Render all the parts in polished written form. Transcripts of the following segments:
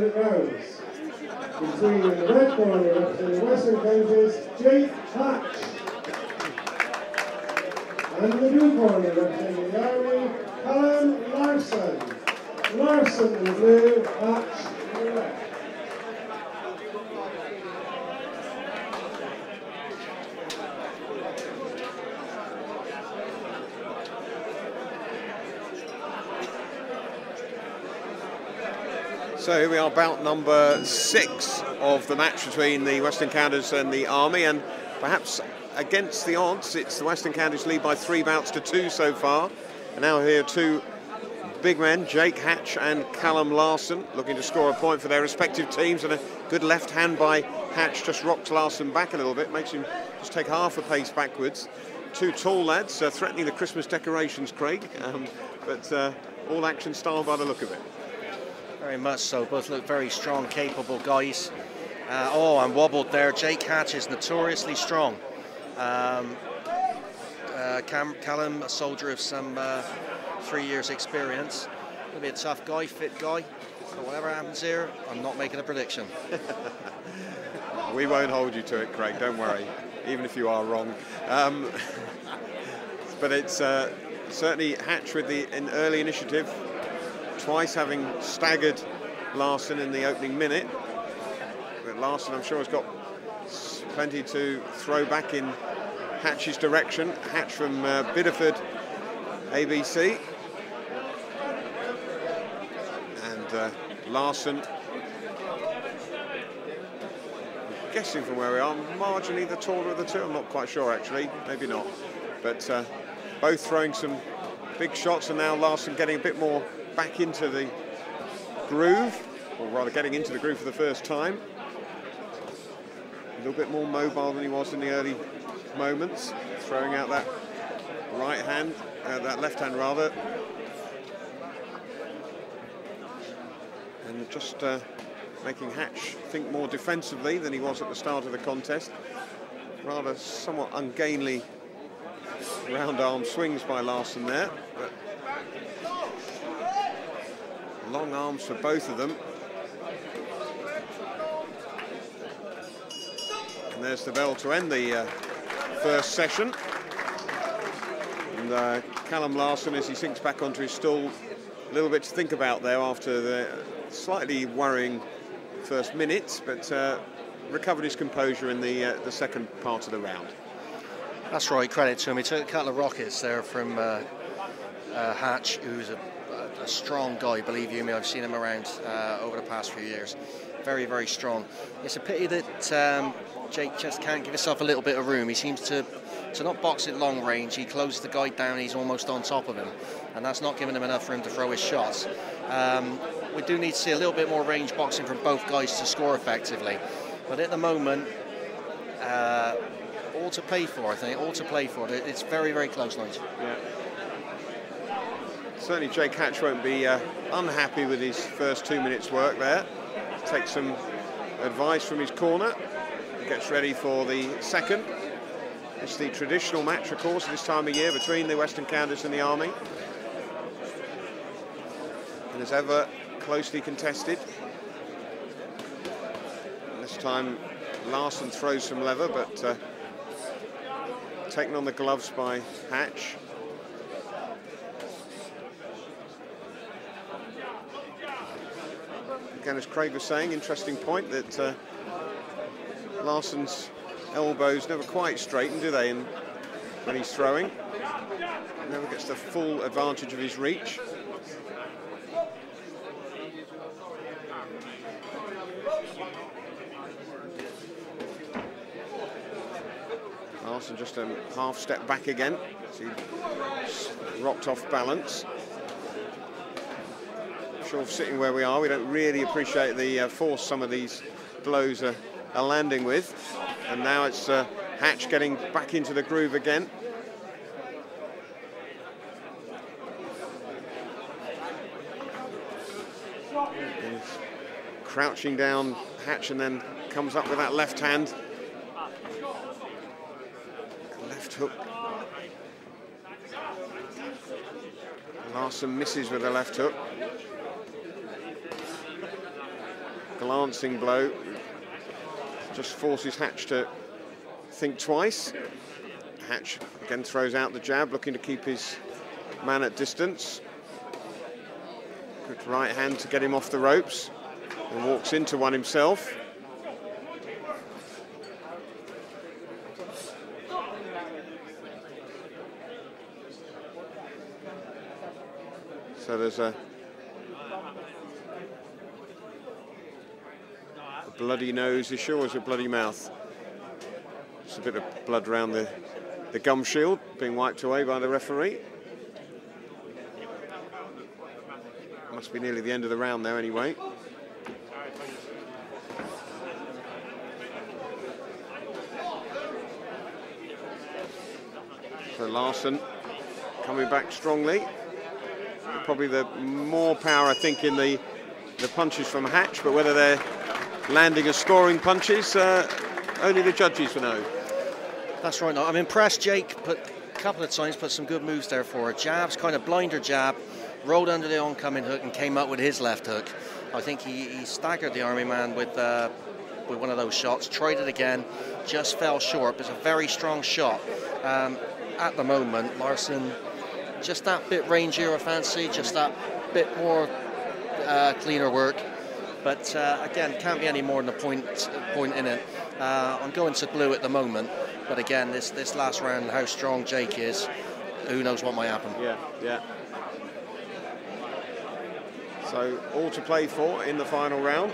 it goes. Between the red corner representing the Western Counties, Jake Hatch. And the blue corner representing the Army, Callum Larson. Larson in the blue, Hatch in the red. So here we are, bout number 6 of the match between the Western Counties and the Army, and perhaps against the odds, it's the Western Counties lead by 3 bouts to 2 so far. And now here 2 big men, Jake Hatch and Callum Larson, looking to score a point for their respective teams, and a good left hand by Hatch just rocks Larson back a little bit, makes him just take half a pace backwards. 2 tall lads threatening the Christmas decorations, Craig, but all action style by the look of it. Very much so. Both look very strong, capable guys. Oh, I'm wobbled there. Jake Hatch is notoriously strong. Callum, a soldier of some 3 years' experience. He'll be a tough guy, fit guy. But whatever happens here, I'm not making a prediction. We won't hold you to it, Craig. Don't worry, even if you are wrong. But it's certainly Hatch with an early initiative. Twice having staggered Larson in the opening minute. But Larson, I'm sure, has got plenty to throw back in Hatch's direction. Hatch from Bideford, ABC. And Larson, I'm guessing from where we are, marginally the taller of the two. I'm not quite sure, actually. Maybe not. But both throwing some big shots, and now Larson getting a bit more back into the groove, or rather getting into the groove for the first time. A little bit more mobile than he was in the early moments, throwing out that right hand, that left hand rather, and just making Hatch think more defensively than he was at the start of the contest. Rather somewhat ungainly round arm swings by Larson there, but long arms for both of them. And there's the bell to end the first session. And Callum Larson, as he sinks back onto his stool, a little bit to think about there after the slightly worrying first minutes, but recovered his composure in the second part of the round. That's right, credit to him. He took a couple of rockets there from Hatch, who's a strong guy, believe you me. I've seen him around over the past few years. Very, very strong. It's a pity that Jake just can't give himself a little bit of room. He seems to not box at long range. He closes the guy down, he's almost on top of him, and that's not giving him enough room to throw his shots. We do need to see a little bit more range boxing from both guys to score effectively. But at the moment, all to play for, I think. All to play for. It's very, very close, Nigel. Yeah. Certainly Jake Hatch won't be unhappy with his first 2 minutes work there. Takes some advice from his corner. Gets ready for the second. It's the traditional match, of course, this time of year between the Western Counties and the Army. And as ever, closely contested. And this time Larson throws some leather, but taken on the gloves by Hatch. Again, as Craig was saying, interesting point that Larson's elbows never quite straighten, do they, when he's throwing? Never gets the full advantage of his reach. Larson just a half step back again. So he rocked off balance. Sure, sitting where we are, we don't really appreciate the force some of these blows are landing with. And now it's Hatch getting back into the groove again. And crouching down Hatch, and then comes up with that left hand. Left hook. Larson misses with the left hook. glancing blow. Just forces Hatch to think twice. Hatch again throws out the jab, looking to keep his man at distance. Good right hand to get him off the ropes, and walks into one himself. So there's a bloody nose issue, or is it bloody mouth? Just a bit of blood around the gum shield being wiped away by the referee. Must be nearly the end of the round there anyway. So Larson coming back strongly. Probably the more power, I think, in the punches from Hatch, but whether they're landing as scoring punches, only the judges will know. That's right. I'm impressed. Jake put a couple of times, put some good moves there for her. Jabs, kind of blinder jab, rolled under the oncoming hook and came up with his left hook. I think he staggered the Army man with one of those shots. Tried it again, just fell short. But it's a very strong shot. At the moment, Larson, just that bit rangier, I fancy, just that bit more cleaner work. But again, can't be any more than a point in it. I'm going to blue at the moment. But again, this last round, how strong Jake is, who knows what might happen. Yeah. So all to play for in the final round.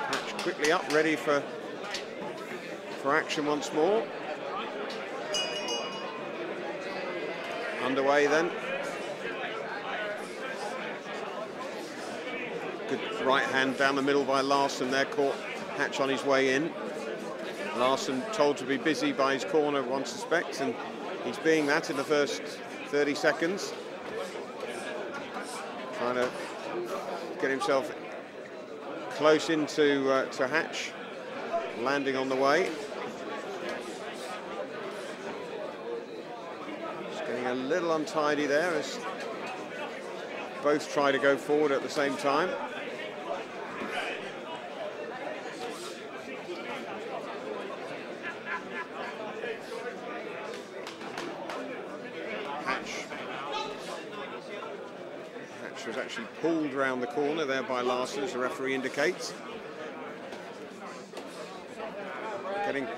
Hatch quickly up, ready for action once more. Underway then. Good right hand down the middle by Larson there, caught Hatch on his way in. Larson told to be busy by his corner, one suspects, and he's being that in the first 30 seconds. Trying to get himself close into to Hatch, landing on the way. Just getting a little untidy there as both try to go forward at the same time. Hatch was actually pulled round the corner there by Larson, as the referee indicates. Getting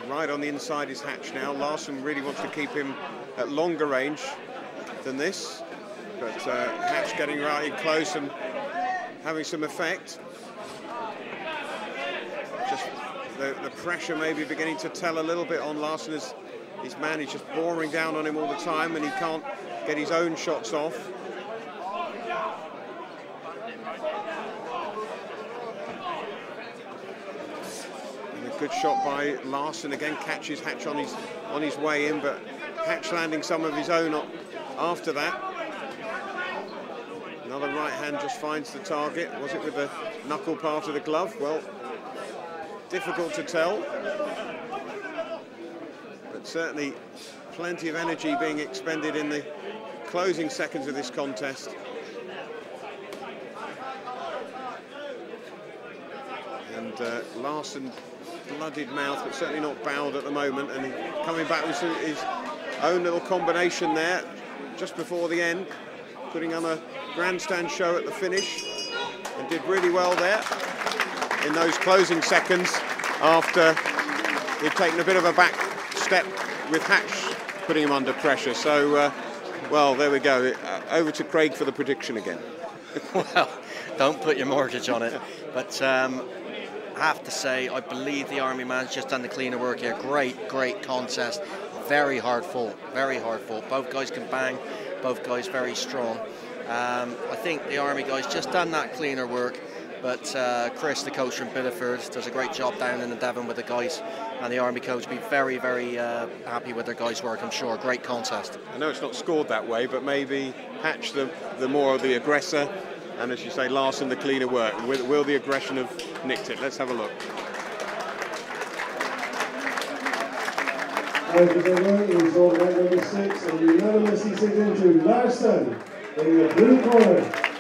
right on the inside is Hatch now. Larson really wants to keep him at longer range than this, but Hatch getting right in close and having some effect. Just the pressure maybe beginning to tell a little bit on Larson, as his man is just boring down on him all the time and he can't get his own shots off. Good shot by Larson, again catches Hatch on his way in, but Hatch landing some of his own after that. Another right hand just finds the target. Was it with the knuckle part of the glove? Well, difficult to tell, but certainly plenty of energy being expended in the closing seconds of this contest. And Larson, blooded mouth, but certainly not bowed at the moment, and coming back with his own little combination there just before the end, putting on a grandstand show at the finish, and did really well there in those closing seconds after he'd taken a bit of a back step with Hatch putting him under pressure. So well, there we go, over to Craig for the prediction again. Well, don't put your mortgage on it, but I have to say, I believe the Army man's just done the cleaner work here. Great contest. Very hard fought, very hard fought. Both guys can bang, both guys very strong. I think the Army guys just done that cleaner work, but Chris, the coach from Bideford, does a great job down in the Devon with the guys, and the Army coach will be very happy with their guys' work, I'm sure. Great contest. I know it's not scored that way, but maybe Hatch the more of the aggressor, and as you say, Larson the cleaner work. Will the aggression have nicked it? Let's have a look. Over the road is all round number 6, a unanimous decision to Larson. In the blue corner.